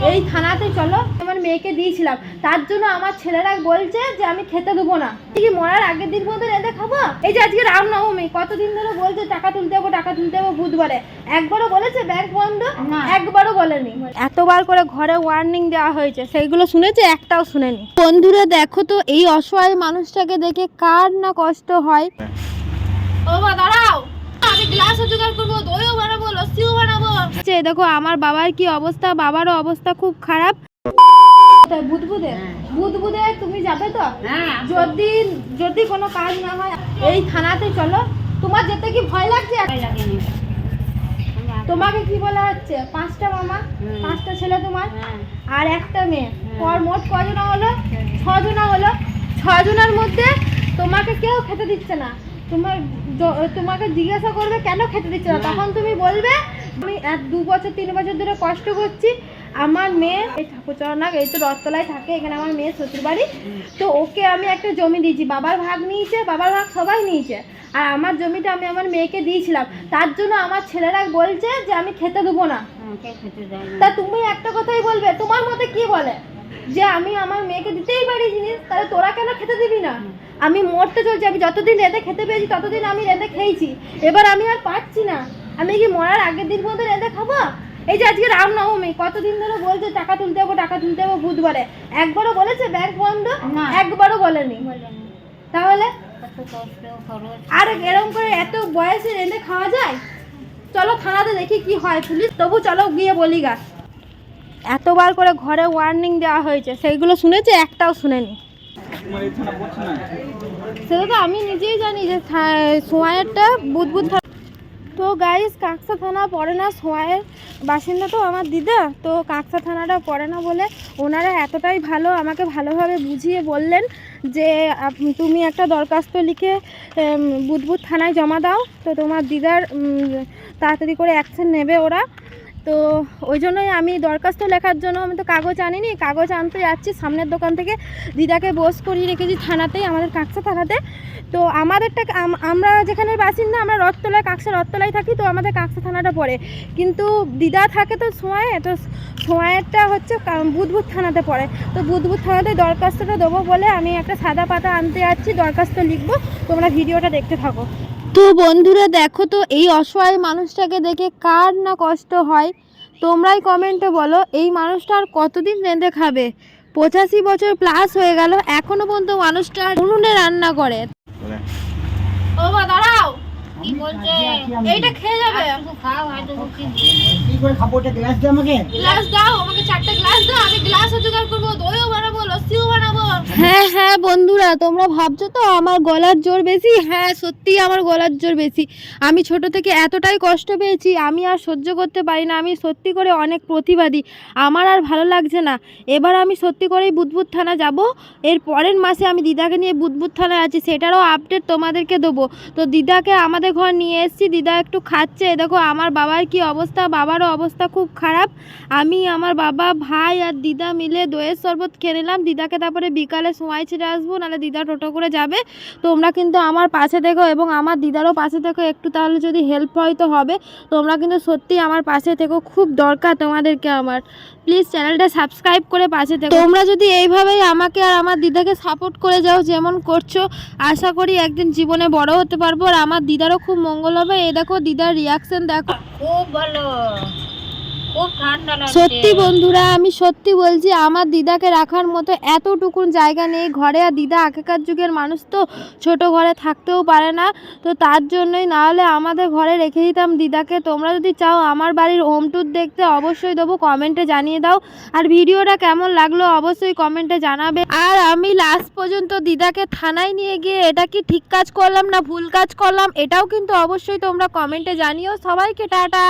এই থানাতে চলো, আমার মেয়েকে দিয়েছিলাম, তার জন্য আমার ছেলেরা বলছে যে আমি খেতে দেবো না। কি মরার আগের দিন মতো রেঁধে খাবো? এই যে আজকে রামনবমী, কতদিন ধরে বলছে টাকা তুলতে যাবো, টাকা তুলতে যাবো বুধবারে। একবারও বলেছে ব্যাংক বন্ধ? একবারও বলেনি। এতবার করে ঘরে ওয়ার্নিং দেওয়া হয়েছে, সেইগুলো শুনেছে? একটাও শুনেনি। বন্ধুরা দেখো তো, এই অসহায় মানুষটাকে দেখে কার না কষ্ট হয়। ও মা দাঁড়াও, আমি গ্লাসও জোগাড় করবো, দইও বানাবো, লস্যিও বানাবো। দেখো আমার বাবার কি অবস্থা, বাবারও অবস্থা খুব খারাপ। বুধবুদে তুমি যাবে তো? যদি কোনো কাজ না হয় এই থানাতে চলো। তোমার যেতে কি ভয় লাগছে? তোমাকে কি বলা হচ্ছে? 5টা মামা, 5টা ছেলে তোমার, আর একটা মেয়ে, মোট কজনা হলো? 6 জনা হলো। 6 জনের মধ্যে তোমাকে কেউ খেতে দিচ্ছে না। তোমাকে জিজ্ঞাসা করবে কেন খেতে দিচ্ছে না, তখন তুমি বলবে আমি 2 বছর 3 বছর ধরে কষ্ট করছি। আমার মেয়ে এই ঠাকুরচরণাগ, এই তো রথতলায় থাকে, এখানে আমার মেয়ের শ্বশুর বাড়ি। তো ওকে আমি একটা জমি দিয়েছি, বাবার ভাগ নিয়েছে, বাবার ভাগ সবাই নিয়েছে, আর আমার জমিটা আমি আমার মেয়েকে দিয়েছিলাম। তার জন্য আমার ছেলেরা বলছে যে আমি খেতে দেবো না। তা তুমি একটা কথাই বলবে, তোমার মতে কি বলে যে আমি আমার মেয়েকে দিতেই পারি জিনিস, তাহলে তোরা কেন খেতে দিবি না? আমি মরতে চলছি, আমি যতদিন রেঁধে খেতে পেয়েছি ততদিন আমি রেঁধে খেয়েছি, এবার আমি আর পাচ্ছি না। আমি কি মরার আগের দিন মতো রেঁধে খাবো? এই যে আজকে রামনবমী, কতদিন ধরে বলছে টাকা তুলতে যাবো, টাকা তুলতে যাবো বুধবারে। একবারও বলেছে ব্যাংক বন্ধ? একবারও বলেনি। তাহলে আর এরকম করে এত বয়সে রেঁধে খাওয়া যায়? চলো থানাতে দেখি কি হয়, পুলিশ তবু চলো গিয়ে বলি গা। এতবার করে ঘরে ওয়ার্নিং দেওয়া হয়েছে, সেইগুলো শুনেছে? একটাও শুনেনি। সেটা তো আমি নিজেই জানি যে সোয়াইয়েরটা বুধবুধ। তো গাইস, কাকসা থানা পড়ে না, সোয়াইয়ের বাসিন্দা তো আমার দিদা, তো কাকসা থানাটা পড়ে না বলে ওনারা এতটাই ভালো, আমাকে ভালোভাবে বুঝিয়ে বললেন যে তুমি একটা দরখাস্ত লিখে বুধবুধ থানায় জমা দাও, তো তোমার দিদার তাড়াতাড়ি করে অ্যাকশন নেবে ওরা। তো ওই জন্যই আমি দরখাস্ত লেখার জন্য, আমি তো কাগজ আনিনি, কাগজ আনতে যাচ্ছি সামনের দোকান থেকে। দিদাকে বস করিয়ে রেখেছি থানাতেই, আমাদের কাকসা থানাতে। তো আমাদেরটা, আমরা যেখানে বাসিন্দা, আমরা রথতলায়, কাকসা রথতলায় থাকি, তো আমাদের কাকসা থানাটা পড়ে। কিন্তু দিদা থাকে তো সোয়াইয়ে, তো সোয়াইয়েরটা হচ্ছে বুধবুধ থানাতে পড়ে। তো বুধবুধ থানাতে দরখাস্তটা দেবো বলে আমি একটা সাদা পাতা আনতে যাচ্ছি, দরখাস্ত লিখবো। তোমরা ভিডিওটা দেখতে থাকো। তো বন্ধুরা দেখো তো, এই অসহায় মানুষটাকে দেখে কার না কষ্ট হয়, তোমরাই কমেন্টে বলো। এই মানুষটা আর কতদিন রেঁধে খাবে? 85 বছর প্লাস হয়ে গেল, এখনো পর্যন্ত মানুষটা উনুনে রান্না করে। ও মা দাঁড়াও, কি বলছে? এইটা খেয়ে যাবে? খাও, হয়তো কি করে খাবো? এটা গ্লাস দাও আমাকে, গ্লাস দাও আমাকে, 4টা গ্লাস দাও, আমি গ্লাসও জোগাড় করবো, দইও বানাবো, লস্যিও বানাবো। হ্যাঁ হ্যাঁ বন্ধুরা, তোমরা ভাবছো তো আমার গলার জোর বেশি? হ্যাঁ সত্যিই আমার গলার জোর বেশি। আমি ছোট থেকে এতটাই কষ্ট পেয়েছি, আমি আর সহ্য করতে পারি না। আমি সত্যি করে অনেক প্রতিবাদী, আমার আর ভালো লাগছে না। এবার আমি সত্যি করেই বুধবুধ থানা যাব। এর পরের মাসে আমি দিদাকে নিয়ে বুধবুধ থানায় আছি, সেটারও আপডেট তোমাদেরকে দেবো। তো দিদাকে আমাদের ঘর নিয়ে এসেছি, দিদা একটু খাচ্ছে। দেখো আমার বাবার কি অবস্থা, বাবারও অবস্থা খুব খারাপ। আমি, আমার বাবা, ভাই আর দিদা মিলে দইয়ের শরবত খেয়ে নিলাম। দিদাকে তারপরে বিকালে সোয়াই ছেড়ে আসবো, নাহলে দিদা টোটো করে যাবে। তোমরা কিন্তু আমার পাশে থেকো এবং আমার দিদারও পাশে থেকো একটু, তাহলে যদি হেল্প হয় তো হবে। তোমরা কিন্তু সত্যি আমার পাশে থেকো, খুব দরকার তোমাদেরকে আমার। প্লিজ চ্যানেলটা সাবস্ক্রাইব করে পাশে থেকো। তোমরা যদি এইভাবেই আমাকে আর আমার দিদাকে সাপোর্ট করে যাও যেমন করছো, আশা করি একদিন জীবনে বড় হতে পারবো, আর আমার দিদারও খুব মঙ্গল হবে। এই দেখো দিদার রিয়াকশন দেখো, খুব ভালো, খুব ঠান্ডা লাগছে। সত্যি বন্ধুরা, আমি সত্যি বলছি, আমার দিদাকে রাখার মতো এতটুকুন জায়গা নেই ঘরে। আর দিদা আগেকার যুগের মানুষ তো, ছোট ঘরে থাকতেও পারে না, তো তার জন্যই, না হলে আমাদের ঘরে রেখে দিতাম দিদাকে। তোমরা যদি চাও আমার বাড়ির হোম ট্যুর দেখতে, অবশ্যই দেবো, কমেন্টে জানিয়ে দাও। আর ভিডিওটা কেমন লাগলো অবশ্যই কমেন্টে জানাবে। আর আমি লাস্ট পর্যন্ত দিদাকে থানায় নিয়ে গিয়ে এটা কি ঠিক কাজ করলাম না ভুল কাজ করলাম, এটাও কিন্তু অবশ্যই তোমরা কমেন্টে জানিও। সবাইকে টাটা।